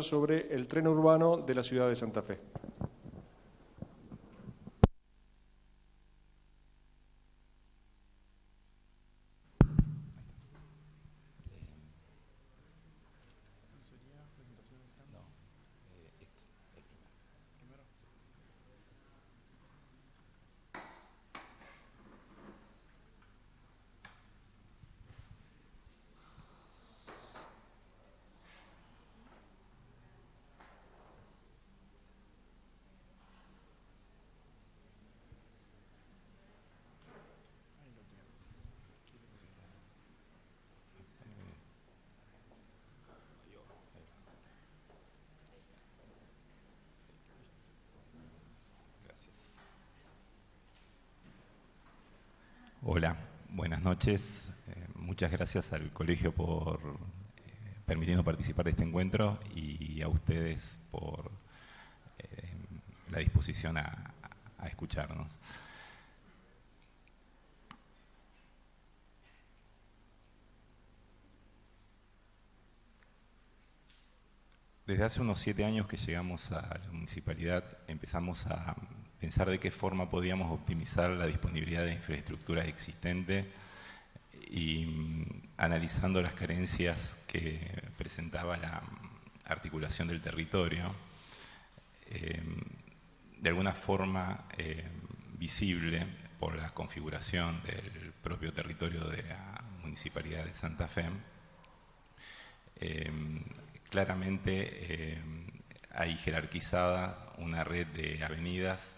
sobre el tren urbano de la ciudad de Santa Fe. Hola, buenas noches. Muchas gracias al colegio por permitirnos participar de este encuentro y a ustedes por la disposición a escucharnos. Desde hace unos 7 años que llegamos a la municipalidad, empezamos a pensar de qué forma podíamos optimizar la disponibilidad de infraestructura existente y analizando las carencias que presentaba la articulación del territorio, de alguna forma visible por la configuración del propio territorio de la Municipalidad de Santa Fe. Claramente hay jerarquizada una red de avenidas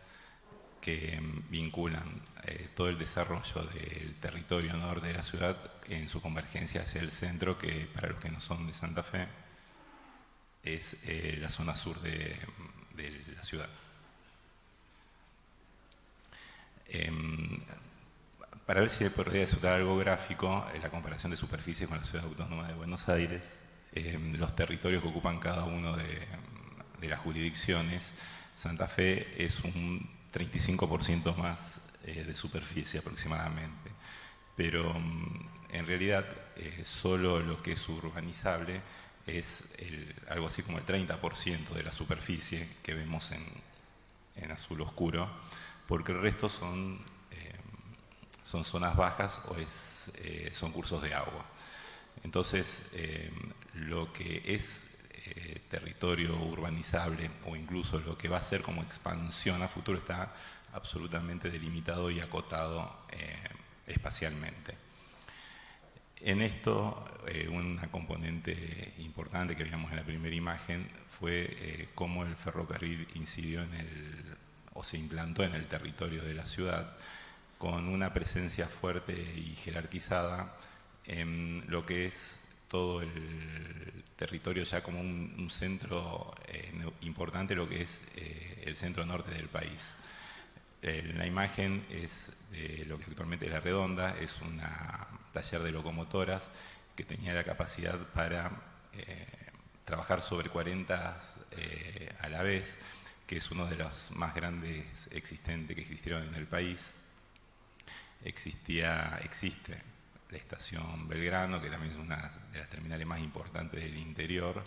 que vinculan todo el desarrollo del territorio norte de la ciudad en su convergencia hacia el centro, que para los que no son de Santa Fe es la zona sur de la ciudad. Para ver si podría resultar algo gráfico, la comparación de superficies con la Ciudad Autónoma de Buenos Aires, los territorios que ocupan cada uno de las jurisdicciones. Santa Fe es un 35% más de superficie aproximadamente, pero en realidad solo lo que es urbanizable es algo así como el 30% de la superficie que vemos en azul oscuro, porque el resto son zonas bajas o son cursos de agua. Entonces, lo que es territorio urbanizable o incluso lo que va a ser como expansión a futuro está absolutamente delimitado y acotado espacialmente. En esto, una componente importante que veíamos en la primera imagen fue cómo el ferrocarril incidió o se implantó en el territorio de la ciudad con una presencia fuerte y jerarquizada en lo que es todo el territorio ya como un centro importante, lo que es el centro norte del país. La imagen es de lo que actualmente es La Redonda, es un taller de locomotoras que tenía la capacidad para trabajar sobre 40 a la vez, que es uno de los más grandes existentes que existieron en el país. Existe la estación Belgrano, que también es una de las terminales más importantes del interior,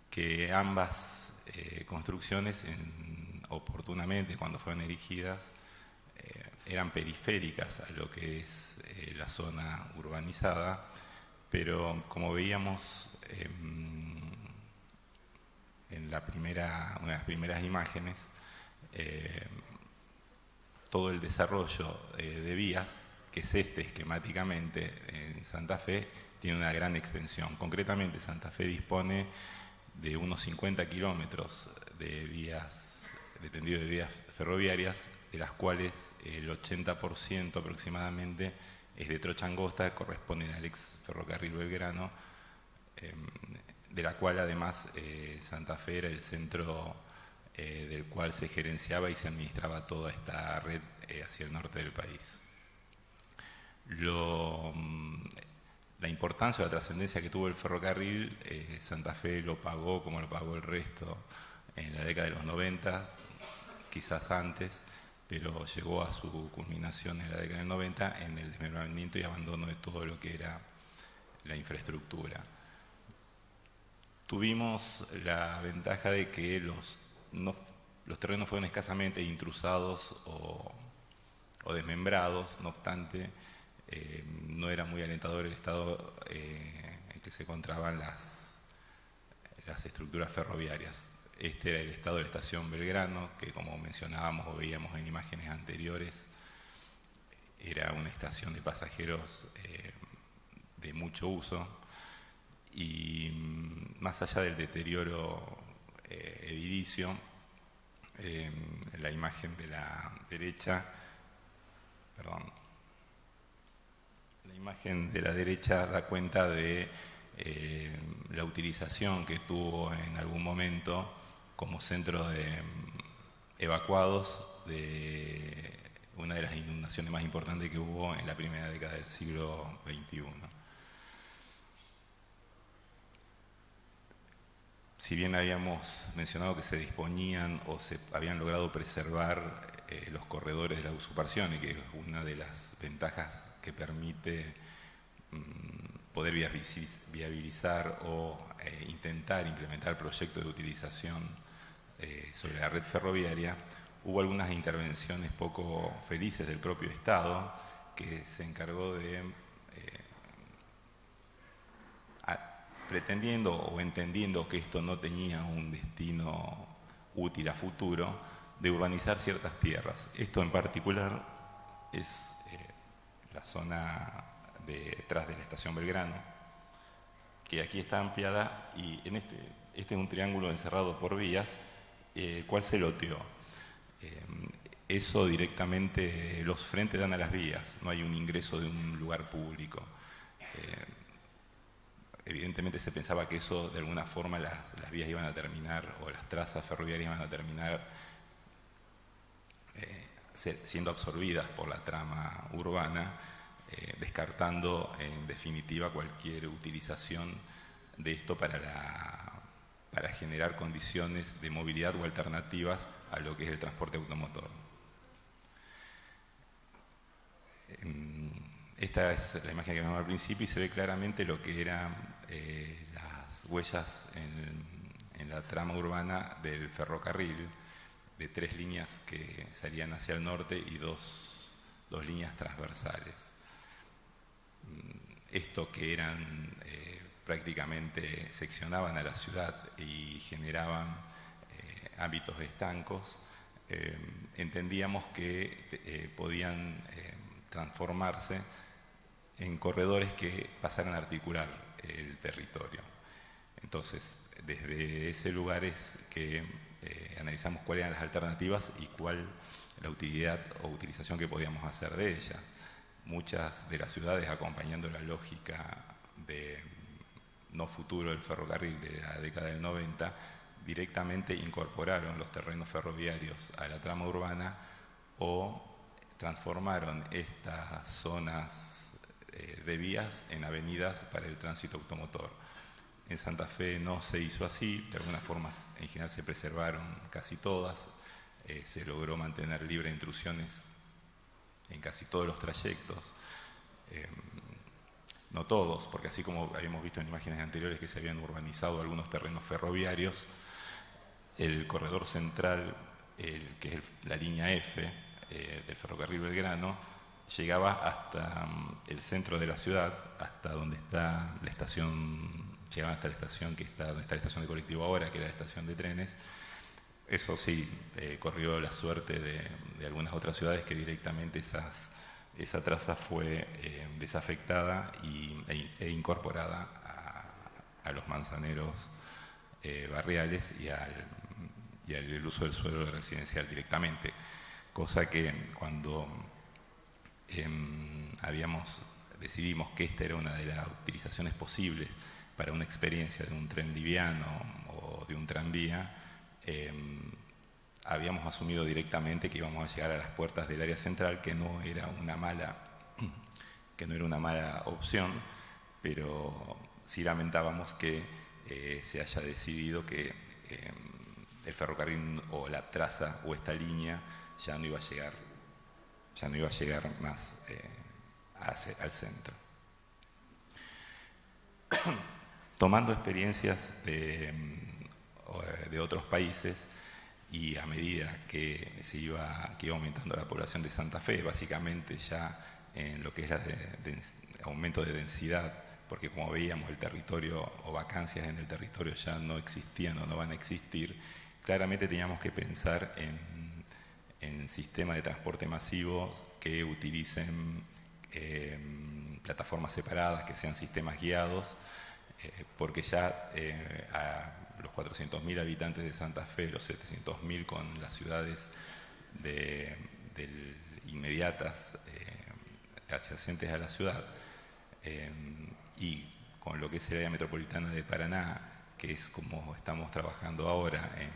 que ambas construcciones oportunamente, cuando fueron erigidas, eran periféricas a lo que es la zona urbanizada, pero como veíamos en una de las primeras imágenes, todo el desarrollo de vías, que es esquemáticamente en Santa Fe, tiene una gran extensión. Concretamente, Santa Fe dispone de unos 50 kilómetros de tendido de vías ferroviarias, de las cuales el 80% aproximadamente es de trocha angosta, corresponde al ex ferrocarril Belgrano, de la cual además Santa Fe era el centro del cual se gerenciaba y se administraba toda esta red hacia el norte del país. La importancia o la trascendencia que tuvo el ferrocarril, Santa Fe lo pagó como lo pagó el resto en la década de los 90, quizás antes, pero llegó a su culminación en la década del 90 en el desmembramiento y abandono de todo lo que era la infraestructura. Tuvimos la ventaja de que los terrenos fueron escasamente intrusados o desmembrados, no obstante, no era muy alentador el estado en que se encontraban las estructuras ferroviarias. Este era el estado de la estación Belgrano, que como mencionábamos o veíamos en imágenes anteriores, era una estación de pasajeros de mucho uso, y más allá del deterioro edilicio, la imagen de la derecha, la imagen de la derecha da cuenta de la utilización que tuvo en algún momento como centro de evacuados de una de las inundaciones más importantes que hubo en la primera década del siglo XXI. Si bien habíamos mencionado que se disponían o se habían logrado preservar los corredores de la usurpación, y que es una de las ventajas que permite poder viabilizar o intentar implementar proyectos de utilización sobre la red ferroviaria, hubo algunas intervenciones poco felices del propio Estado que se encargó de pretendiendo o entendiendo que esto no tenía un destino útil a futuro, de urbanizar ciertas tierras. Esto en particular es la zona detrás de la estación Belgrano, que aquí está ampliada, y en este es un triángulo encerrado por vías, ¿cuál se loteó? Eso directamente, los frentes dan a las vías, no hay un ingreso de un lugar público. Evidentemente se pensaba que eso, de alguna forma, las vías iban a terminar, o las trazas ferroviarias iban a terminar siendo absorbidas por la trama urbana, descartando en definitiva cualquier utilización de esto para generar condiciones de movilidad o alternativas a lo que es el transporte automotor. Esta es la imagen que vimos al principio, y se ve claramente lo que eran las huellas en la trama urbana del ferrocarril, de 3 líneas que salían hacia el norte y dos líneas transversales. Esto que eran prácticamente seccionaban a la ciudad y generaban ámbitos estancos, entendíamos que podían transformarse en corredores que pasaran a articular el territorio. Entonces, desde ese lugar es que analizamos cuáles eran las alternativas y cuál la utilidad o utilización que podíamos hacer de ellas. Muchas de las ciudades, acompañando la lógica de no futuro del ferrocarril de la década del 90, directamente incorporaron los terrenos ferroviarios a la trama urbana o transformaron estas zonas de vías en avenidas para el tránsito automotor. En Santa Fe no se hizo así, de alguna forma en general se preservaron casi todas, se logró mantener libre de intrusiones en casi todos los trayectos, no todos, porque así como habíamos visto en imágenes anteriores que se habían urbanizado algunos terrenos ferroviarios, el corredor central, que es la línea F del ferrocarril Belgrano, llegaba hasta el centro de la ciudad, hasta donde está la estación, llegaban hasta la estación que está, donde está la estación de colectivo ahora, que era la estación de trenes. Eso sí, corrió la suerte de algunas otras ciudades que directamente esa traza fue desafectada e incorporada a los manzaneros barriales y al uso del suelo residencial directamente. Cosa que cuando decidimos que esta era una de las utilizaciones posibles para una experiencia de un tren liviano o de un tranvía, habíamos asumido directamente que íbamos a llegar a las puertas del área central, que no era una mala opción, pero sí lamentábamos que se haya decidido que el ferrocarril o la traza o esta línea ya no iba a llegar más al centro. tomando experiencias de otros países y a medida que iba aumentando la población de Santa Fe, básicamente ya en lo que es aumento de densidad, porque como veíamos el territorio o vacancias en el territorio ya no existían o no van a existir, claramente teníamos que pensar en sistemas de transporte masivo que utilicen plataformas separadas, que sean sistemas guiados, porque ya a los 400.000 habitantes de Santa Fe, los 700.000 con las ciudades inmediatas adyacentes a la ciudad, y con lo que es el área metropolitana de Paraná, que es como estamos trabajando ahora en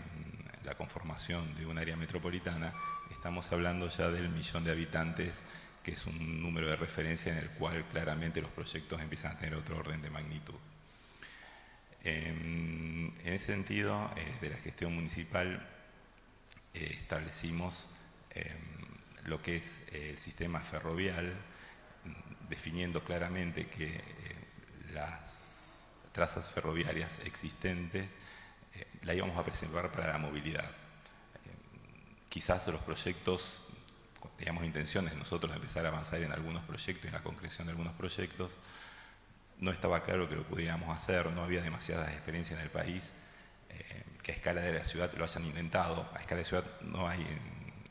la conformación de un área metropolitana, estamos hablando ya del 1.000.000 de habitantes, que es un número de referencia en el cual claramente los proyectos empiezan a tener otro orden de magnitud. En ese sentido, de la gestión municipal, establecimos lo que es el sistema ferrovial, definiendo claramente que las trazas ferroviarias existentes la íbamos a preservar para la movilidad. Quizás los proyectos, teníamos intenciones nosotros de empezar a avanzar en algunos proyectos, en la concreción de algunos proyectos, no estaba claro que lo pudiéramos hacer, no había demasiadas experiencias en el país, que a escala de la ciudad lo hayan intentado. A escala de ciudad no hay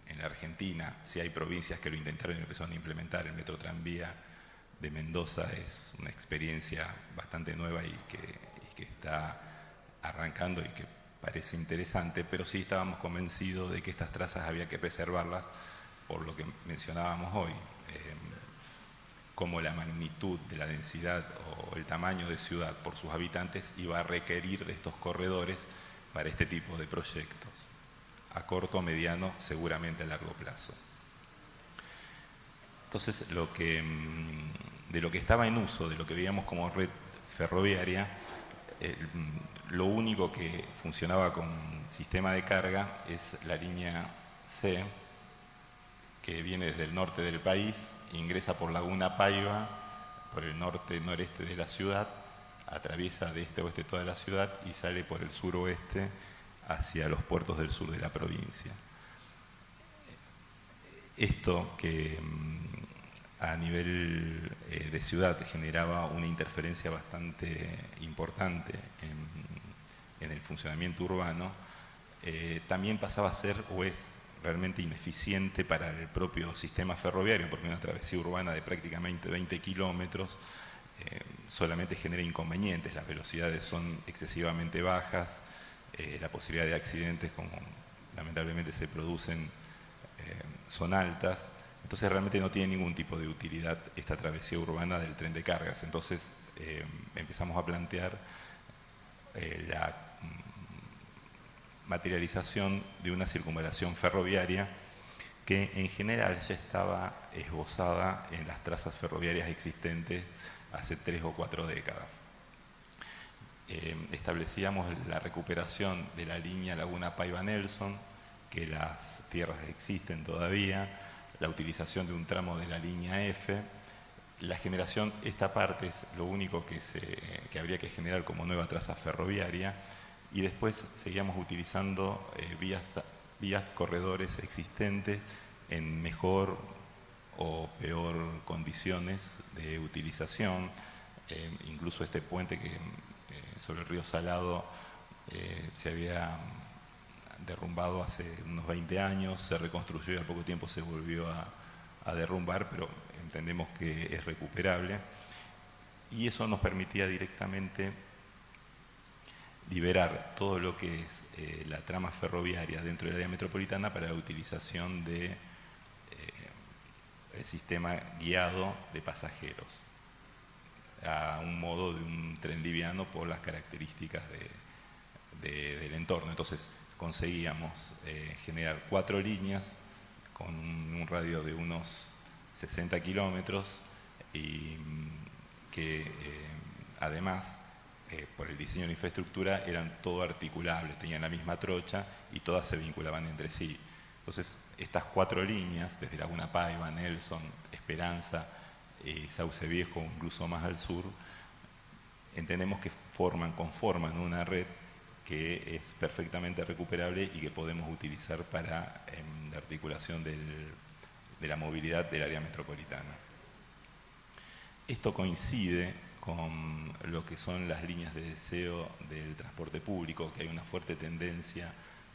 en la Argentina, sí hay provincias que lo intentaron y lo empezaron a implementar. El metro tranvía de Mendoza es una experiencia bastante nueva y que está arrancando y que parece interesante, pero sí estábamos convencidos de que estas trazas había que preservarlas por lo que mencionábamos hoy, como la magnitud de la densidad o el tamaño de ciudad por sus habitantes iba a requerir de estos corredores para este tipo de proyectos, a corto, mediano, seguramente a largo plazo. Entonces, de lo que estaba en uso, de lo que veíamos como red ferroviaria, lo único que funcionaba con sistema de carga es la línea C, que viene desde el norte del país, ingresa por Laguna Paiva, por el norte-noreste de la ciudad, atraviesa de este a oeste toda la ciudad y sale por el suroeste hacia los puertos del sur de la provincia. Esto que a nivel de ciudad generaba una interferencia bastante importante en el funcionamiento urbano, también pasaba a ser o es realmente ineficiente para el propio sistema ferroviario, porque una travesía urbana de prácticamente 20 kilómetros solamente genera inconvenientes. Las velocidades son excesivamente bajas, la posibilidad de accidentes, como lamentablemente se producen, son altas. Entonces realmente no tiene ningún tipo de utilidad esta travesía urbana del tren de cargas. Entonces empezamos a plantear la materialización de una circunvalación ferroviaria que en general ya estaba esbozada en las trazas ferroviarias existentes hace 3 o 4 décadas. Establecíamos la recuperación de la línea Laguna Paiva-Nelson, que las tierras existen todavía, la utilización de un tramo de la línea F, la generación, esta parte es lo único que habría que generar como nueva traza ferroviaria, y después seguíamos utilizando vías corredores existentes en mejor o peor condiciones de utilización. Incluso este puente que sobre el río Salado se había derrumbado hace unos 20 años, se reconstruyó y al poco tiempo se volvió a derrumbar, pero entendemos que es recuperable, y eso nos permitía directamente liberar todo lo que es la trama ferroviaria dentro del área metropolitana para la utilización de el sistema guiado de pasajeros, a un modo de un tren liviano por las características del entorno. Entonces conseguíamos generar 4 líneas con un radio de unos 60 kilómetros y que además por el diseño de la infraestructura eran todo articulables, tenían la misma trocha y todas se vinculaban entre sí. Entonces estas 4 líneas, desde Laguna Paiva, Nelson, Esperanza, Sauce Viejo, incluso más al sur, entendemos que conforman una red que es perfectamente recuperable y que podemos utilizar para la articulación de la movilidad del área metropolitana. Esto coincide con lo que son las líneas de deseo del transporte público, que hay una fuerte tendencia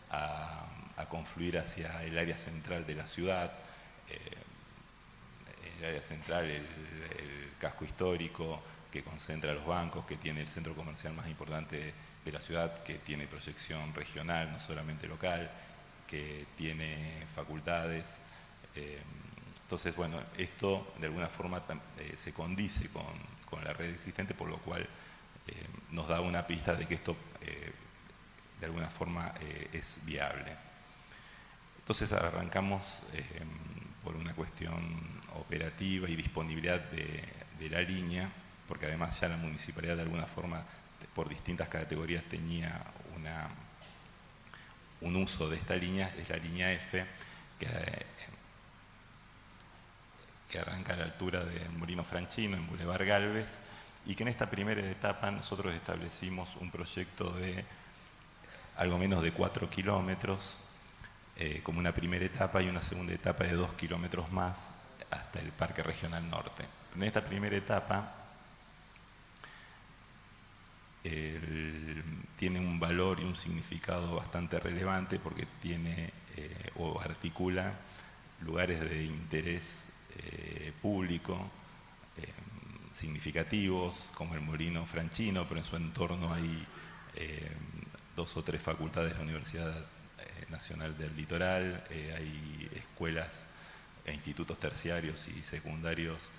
a confluir hacia el área central de la ciudad, el área central, el casco histórico que concentra los bancos, que tiene el centro comercial más importante de la ciudad, que tiene proyección regional, no solamente local, que tiene facultades. Entonces, bueno, esto de alguna forma se condice con la red existente, por lo cual nos da una pista de que esto de alguna forma es viable. Entonces arrancamos por una cuestión operativa y disponibilidad de la línea, porque además ya la municipalidad de alguna forma por distintas categorías tenía un uso de esta línea, es la línea F, que arranca a la altura de Molino Franchino, en Boulevard Gálvez, y que en esta primera etapa nosotros establecimos un proyecto de algo menos de 4 kilómetros, como una primera etapa, y una segunda etapa de 2 kilómetros más hasta el Parque Regional Norte. En esta primera etapa tiene un valor y un significado bastante relevante porque tiene o articula lugares de interés público significativos, como el Molino Franchino, pero en su entorno hay 2 o 3 facultades de la Universidad Nacional del Litoral, hay escuelas e institutos terciarios y secundarios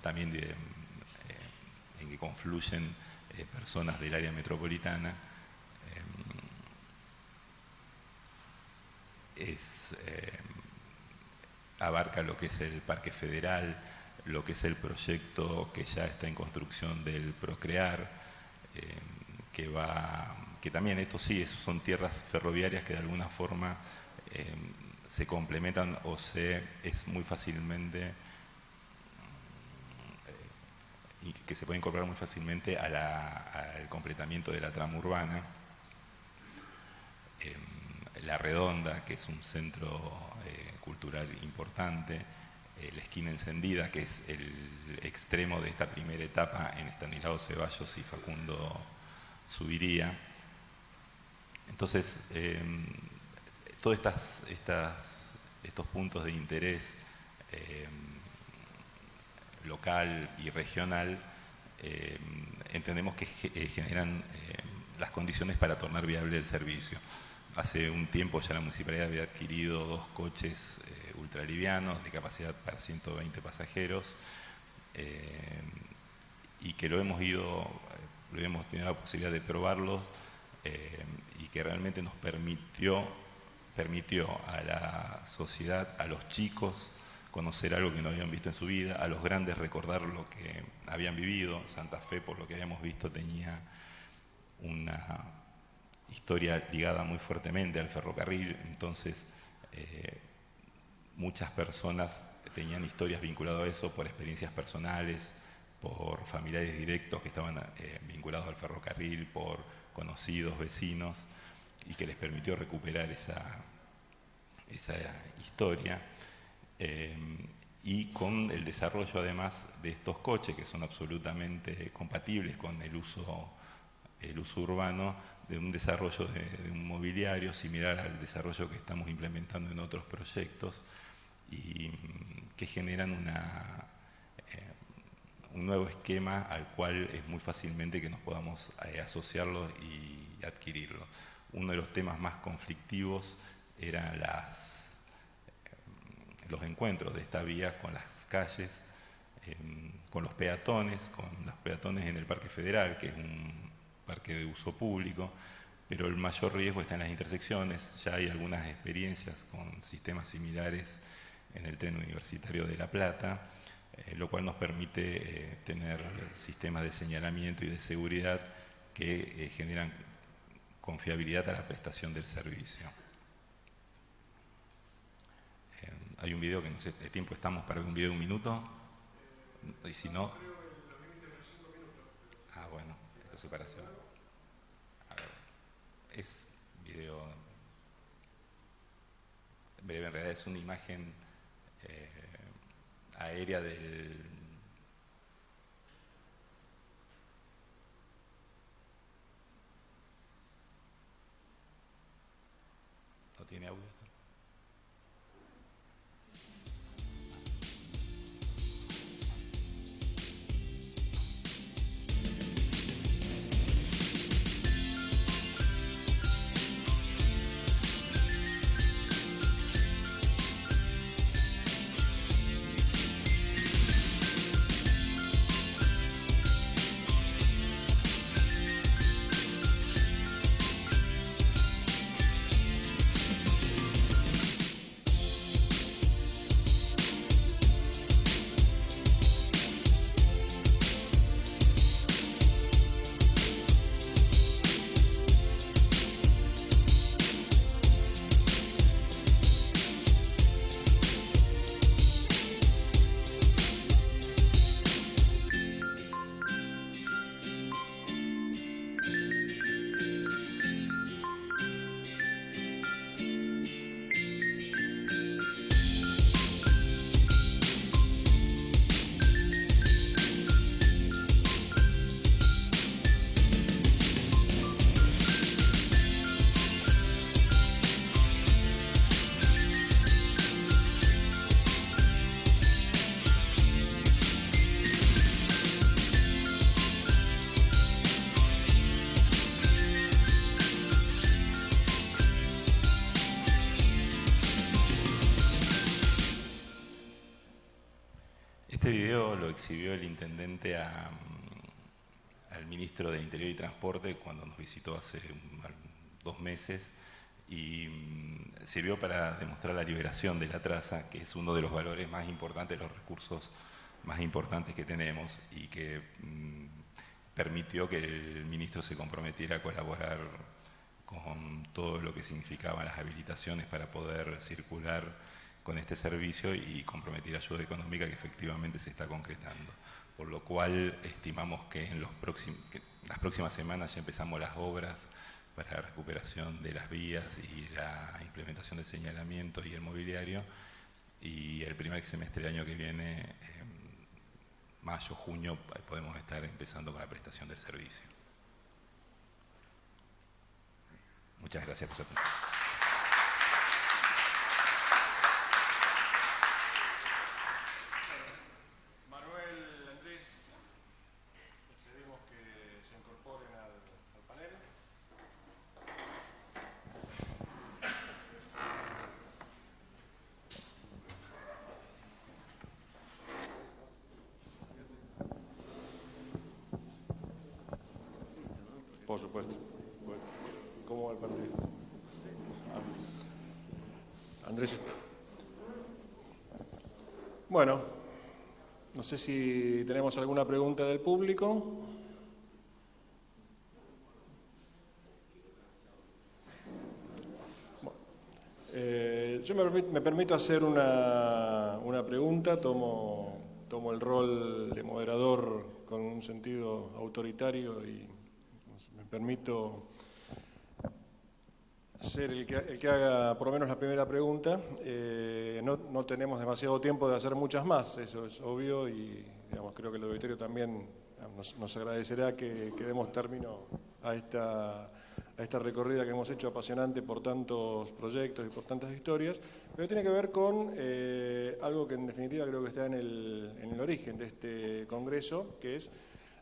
también en que confluyen personas del área metropolitana. Abarca lo que es el Parque Federal, lo que es el proyecto que ya está en construcción del Procrear, que también esto sí, son tierras ferroviarias que de alguna forma se complementan o es muy fácilmente y que se puede incorporar muy fácilmente al completamiento de la trama urbana. La Redonda, que es un centro cultural importante, la Esquina Encendida, que es el extremo de esta primera etapa en Estanislao Ceballos y Facundo Subiría. Entonces, todos estos puntos de interés local y regional entendemos que generan las condiciones para tornar viable el servicio. Hace un tiempo ya la municipalidad había adquirido 2 coches ultralivianos de capacidad para 120 pasajeros y que hemos tenido la posibilidad de probarlos y que realmente nos permitió a la sociedad, a los chicos, conocer algo que no habían visto en su vida, a los grandes recordar lo que habían vivido. Santa Fe, por lo que habíamos visto, tenía una historia ligada muy fuertemente al ferrocarril, entonces muchas personas tenían historias vinculadas a eso por experiencias personales, por familiares directos que estaban vinculados al ferrocarril, por conocidos, vecinos, y que les permitió recuperar esa historia. Y con el desarrollo además de estos coches que son absolutamente compatibles con el uso urbano, de un desarrollo de un mobiliario similar al desarrollo que estamos implementando en otros proyectos y que generan un nuevo esquema al cual es muy fácilmente que nos podamos asociarlo y adquirirlo. Uno de los temas más conflictivos eran los encuentros de esta vía con las calles, con los peatones en el Parque Federal, que es un parque de uso público, pero el mayor riesgo está en las intersecciones. Ya hay algunas experiencias con sistemas similares en el tren universitario de La Plata, lo cual nos permite tener sistemas de señalamiento y de seguridad que generan confiabilidad a la prestación del servicio. Hay un video que no sé de tiempo estamos para un video de 1 minuto, y si no... Ah, bueno, esto es separación. A ver, es video breve, en realidad es una imagen aérea del... ¿No tiene audio esto? Este video lo exhibió el intendente al ministro del Interior y Transporte cuando nos visitó hace 2 meses y sirvió para demostrar la liberación de la traza, que es uno de los valores más importantes, los recursos más importantes que tenemos y que permitió que el ministro se comprometiera a colaborar con todo lo que significaban las habilitaciones para poder circular con este servicio y comprometer ayuda económica que efectivamente se está concretando. Por lo cual estimamos que en las próximas semanas ya empezamos las obras para la recuperación de las vías y la implementación del señalamiento y el mobiliario, y el primer semestre del año que viene, mayo, junio, podemos estar empezando con la prestación del servicio. Muchas gracias por su atención. Manuel, Andrés, les pedimos que se incorporen al panel. Por supuesto. Bueno, ¿cómo va el partido? Andrés. Bueno, no sé si tenemos alguna pregunta del público. Yo me permito hacer una pregunta, tomo el rol de moderador con un sentido autoritario y me permito ser el que haga por lo menos la primera pregunta. No tenemos demasiado tiempo de hacer muchas más, eso es obvio, y digamos, creo que el auditorio también nos agradecerá que demos término a esta recorrida que hemos hecho apasionante por tantos proyectos y por tantas historias, pero tiene que ver con algo que en definitiva creo que está en el origen de este congreso, que es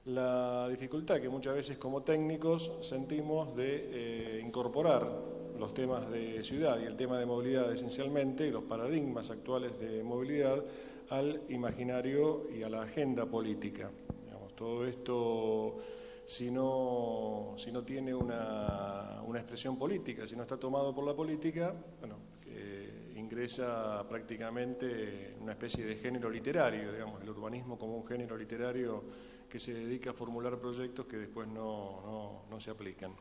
la dificultad que muchas veces como técnicos sentimos de incorporar los temas de ciudad y el tema de movilidad esencialmente, y los paradigmas actuales de movilidad, al imaginario y a la agenda política. Digamos, todo esto, si no tiene una expresión política, si no está tomado por la política, bueno, ingresa prácticamente en una especie de género literario, digamos, el urbanismo como un género literario que se dedica a formular proyectos que después no se aplican.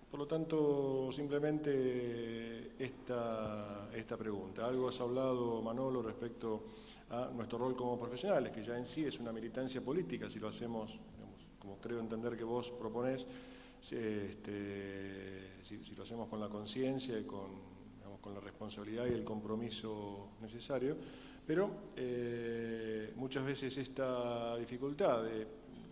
Por lo tanto, simplemente esta pregunta. Algo has hablado, Manolo, respecto a nuestro rol como profesionales, que ya en sí es una militancia política, si lo hacemos, digamos, como creo entender que vos proponés, si lo hacemos con la conciencia y con la responsabilidad y el compromiso necesario, pero muchas veces esta dificultad de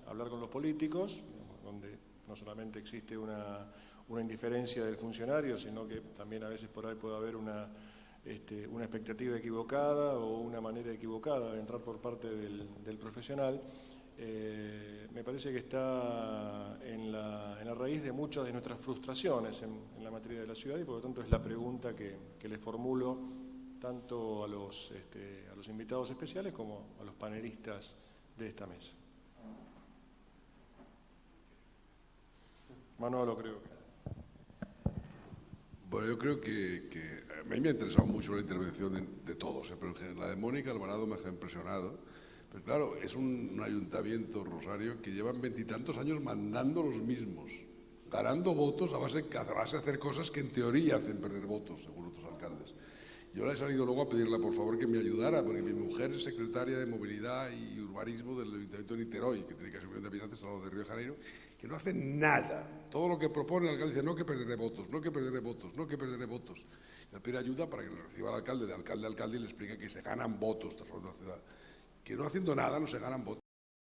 hablar con los políticos, digamos, donde no solamente existe una indiferencia del funcionario, sino que también a veces por ahí puede haber una expectativa equivocada o una manera equivocada de entrar por parte del profesional, me parece que está en la raíz de muchas de nuestras frustraciones en la materia de la ciudad, y por lo tanto es la pregunta que les formulo tanto a los invitados especiales como a los panelistas de esta mesa. Manolo, creo que... Bueno, yo creo que a mí me ha interesado mucho la intervención de todos, pero la de Mónica Alvarado me ha impresionado. Pero claro, es un ayuntamiento, Rosario, que llevan 20 y tantos años mandando los mismos, ganando votos a base de hacer cosas que en teoría hacen perder votos, según otros alcaldes. Yo le he salido luego a pedirle, por favor, que me ayudara, porque mi mujer es secretaria de Movilidad y Urbanismo del Ayuntamiento de Niterói, que tiene casi 1 millón de habitantes, al lado de Río de Janeiro, que no hacen nada. Todo lo que propone el alcalde dice, no que perderé votos, no que perderé votos, no que perderé votos. Le pide ayuda para que le reciba al alcalde, de alcalde a alcalde, y le explique que se ganan votos transformando la ciudad. Que no haciendo nada no se ganan votos.